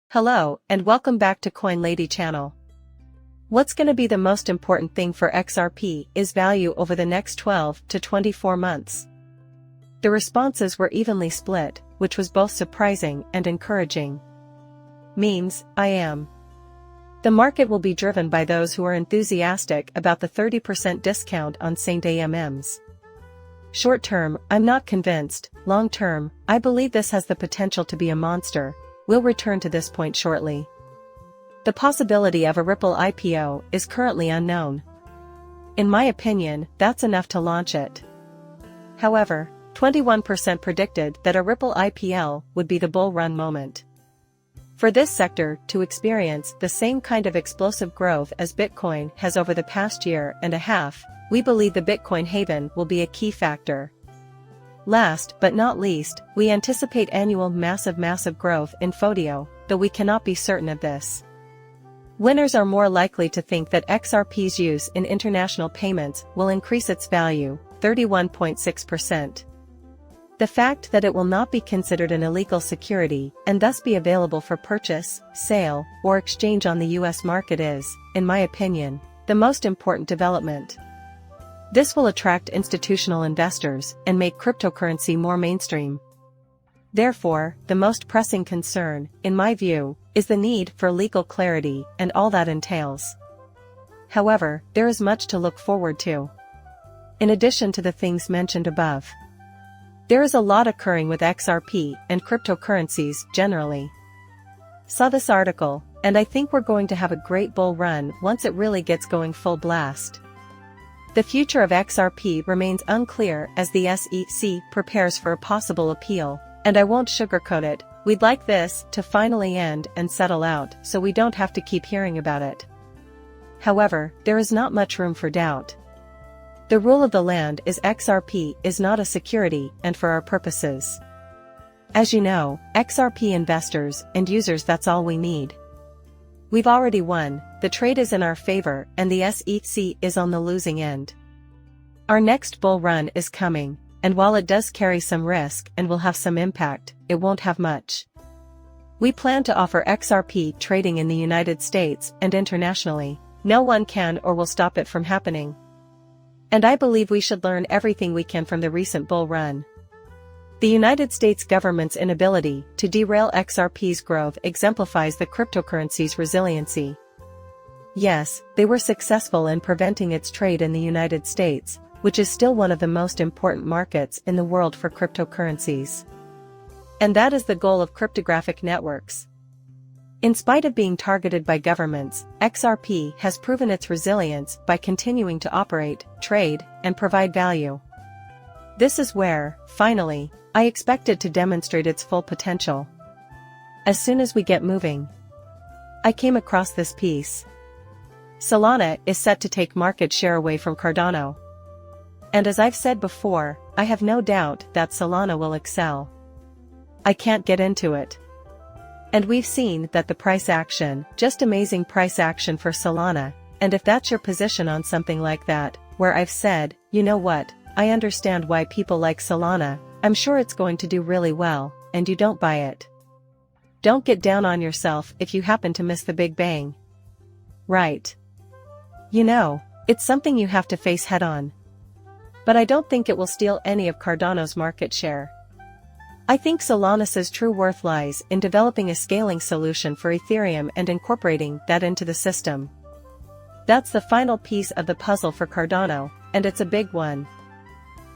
Hello, and welcome back to Coin Lady channel. What's gonna be the most important thing for XRP is value over the next 12 to 24 months. The responses were evenly split, which was both surprising and encouraging. Memes, I am. The market will be driven by those who are enthusiastic about the 30% discount on Saint AMMs. Short term, I'm not convinced. Long term, I believe this has the potential to be a monster. We'll return to this point shortly. The possibility of a Ripple IPO is currently unknown. In my opinion, that's enough to launch it. However, 21% predicted that a Ripple IPO would be the bull run moment. For this sector to experience the same kind of explosive growth as Bitcoin has over the past year and a half, we believe the Bitcoin halving will be a key factor. Last but not least, we anticipate annual massive growth in FODIO, though we cannot be certain of this. Winners are more likely to think that XRP's use in international payments will increase its value, 31.6%. The fact that it will not be considered an illegal security and thus be available for purchase, sale, or exchange on the US market is, in my opinion, the most important development. This will attract institutional investors and make cryptocurrency more mainstream. Therefore, the most pressing concern, in my view, is the need for legal clarity and all that entails. However, there is much to look forward to. In addition to the things mentioned above, there is a lot occurring with XRP and cryptocurrencies generally. Saw this article, and I think we're going to have a great bull run once it really gets going full blast. The future of XRP remains unclear as the SEC prepares for a possible appeal, and I won't sugarcoat it. We'd like this to finally end and settle out so we don't have to keep hearing about it. However, there is not much room for doubt. The rule of the land is XRP is not a security, and for our purposes. As you know, XRP investors and users, that's all we need. We've already won, the trade is in our favor, and the SEC is on the losing end. Our next bull run is coming, and while it does carry some risk and will have some impact, it won't have much. We plan to offer XRP trading in the United States and internationally. No one can or will stop it from happening. And I believe we should learn everything we can from the recent bull run. The United States government's inability to derail XRP's growth exemplifies the cryptocurrency's resiliency. Yes, they were successful in preventing its trade in the United States, which is still one of the most important markets in the world for cryptocurrencies. And that is the goal of cryptographic networks. In spite of being targeted by governments, XRP has proven its resilience by continuing to operate, trade, and provide value. This is where, finally, I expect it to demonstrate its full potential. As soon as we get moving. I came across this piece. Solana is set to take market share away from Cardano. And as I've said before, I have no doubt that Solana will excel. I can't get into it. And we've seen that the price action, just amazing price action for Solana, and if that's your position on something like that, where I've said, you know what, I understand why people like Solana, I'm sure it's going to do really well, and you don't buy it. Don't get down on yourself if you happen to miss the big bang. Right. You know, it's something you have to face head on. But I don't think it will steal any of Cardano's market share. I think Solana's true worth lies in developing a scaling solution for Ethereum and incorporating that into the system. That's the final piece of the puzzle for Cardano, and it's a big one.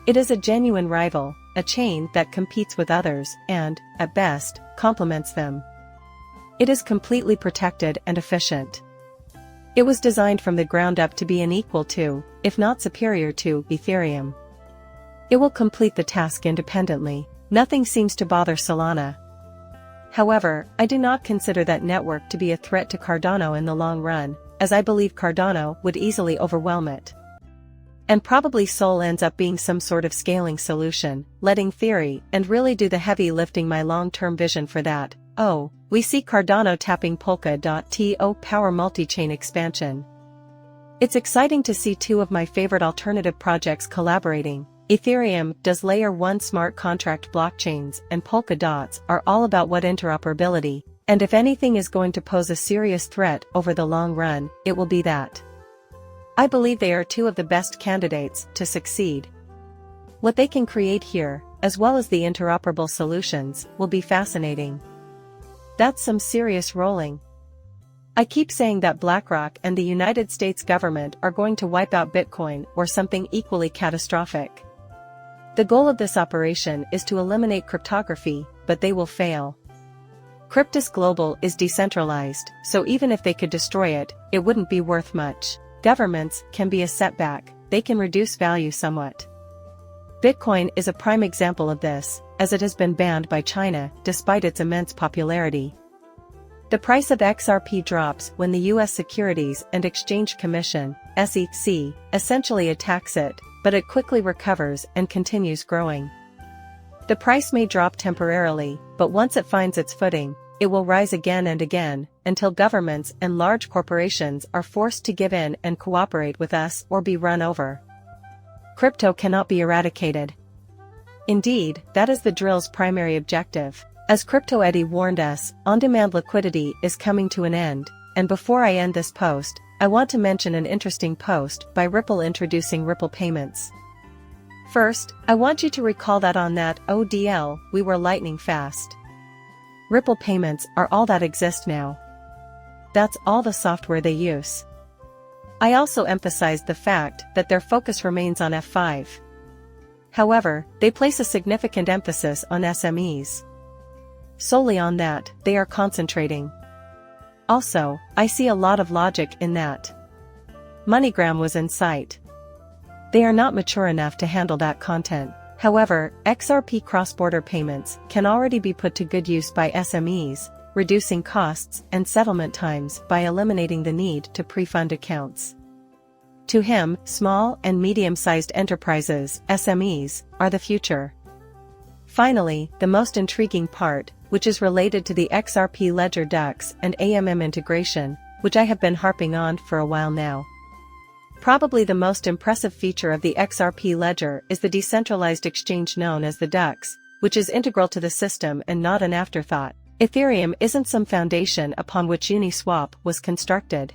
It is a genuine rival, a chain that competes with others and, at best, complements them. It is completely protected and efficient. It was designed from the ground up to be an equal to, if not superior to, Ethereum. It will complete the task independently. Nothing seems to bother Solana. However, I do not consider that network to be a threat to Cardano in the long run, as I believe Cardano would easily overwhelm it. And probably Sol ends up being some sort of scaling solution, letting theory and really do the heavy lifting. My long-term vision for that. Oh, we see Cardano tapping Polka.to power multi-chain expansion. It's exciting to see two of my favorite alternative projects collaborating. Ethereum does layer 1 smart contract blockchains, and Polka dots are all about what interoperability, And if anything is going to pose a serious threat over the long run, it will be that. I believe they are two of the best candidates to succeed. What they can create here, as well as the interoperable solutions, will be fascinating. That's some serious rolling. I keep saying that BlackRock and the United States government are going to wipe out Bitcoin or something equally catastrophic. The goal of this operation is to eliminate cryptography, but they will fail. Cryptus Global is decentralized, so even if they could destroy it, it wouldn't be worth much. Governments can be a setback, they can reduce value somewhat. Bitcoin is a prime example of this, as it has been banned by China despite its immense popularity. The price of XRP drops when the U.S. Securities and Exchange Commission, SEC, essentially attacks it, but it quickly recovers and continues growing. The price may drop temporarily, but once it finds its footing, it will rise again and again, until governments and large corporations are forced to give in and cooperate with us or be run over. Crypto cannot be eradicated. Indeed, that is the drill's primary objective. As Crypto Eddie warned us, on-demand liquidity is coming to an end, and before I end this post, I want to mention an interesting post by Ripple introducing Ripple payments. First, I want you to recall that on that ODL, we were lightning fast. Ripple payments are all that exist now. That's all the software they use. I also emphasized the fact that their focus remains on F5. However, they place a significant emphasis on SMEs. Solely on that, they are concentrating. Also, I see a lot of logic in that. MoneyGram was in sight. They are not mature enough to handle that content. However, XRP cross-border payments can already be put to good use by SMEs, reducing costs and settlement times by eliminating the need to pre-fund accounts. To him, small and medium-sized enterprises, SMEs, are the future. Finally, the most intriguing part, which is related to the XRP Ledger DEX and AMM integration, which I have been harping on for a while now. Probably the most impressive feature of the XRP Ledger is the decentralized exchange known as the DEX, which is integral to the system and not an afterthought. Ethereum isn't some foundation upon which Uniswap was constructed.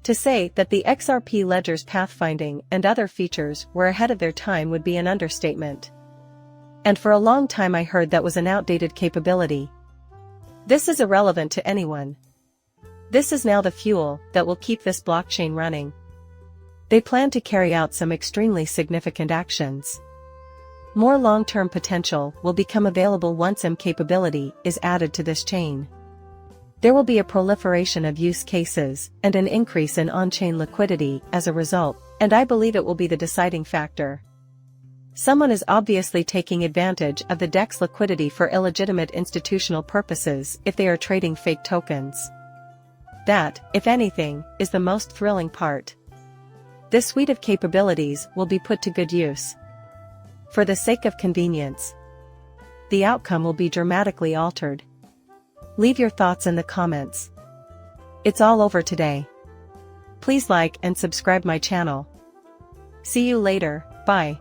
To say that the XRP Ledger's pathfinding and other features were ahead of their time would be an understatement. And for a long time I heard that was an outdated capability. This is irrelevant to anyone. This is now the fuel that will keep this blockchain running. They plan to carry out some extremely significant actions. More long-term potential will become available once M capability is added to this chain. There will be a proliferation of use cases and an increase in on-chain liquidity as a result, and I believe it will be the deciding factor. Someone is obviously taking advantage of the DEX liquidity for illegitimate institutional purposes if they are trading fake tokens. That, if anything, is the most thrilling part. This suite of capabilities will be put to good use. For the sake of convenience, the outcome will be dramatically altered. Leave your thoughts in the comments. It's all over today. Please like and subscribe my channel. See you later, bye.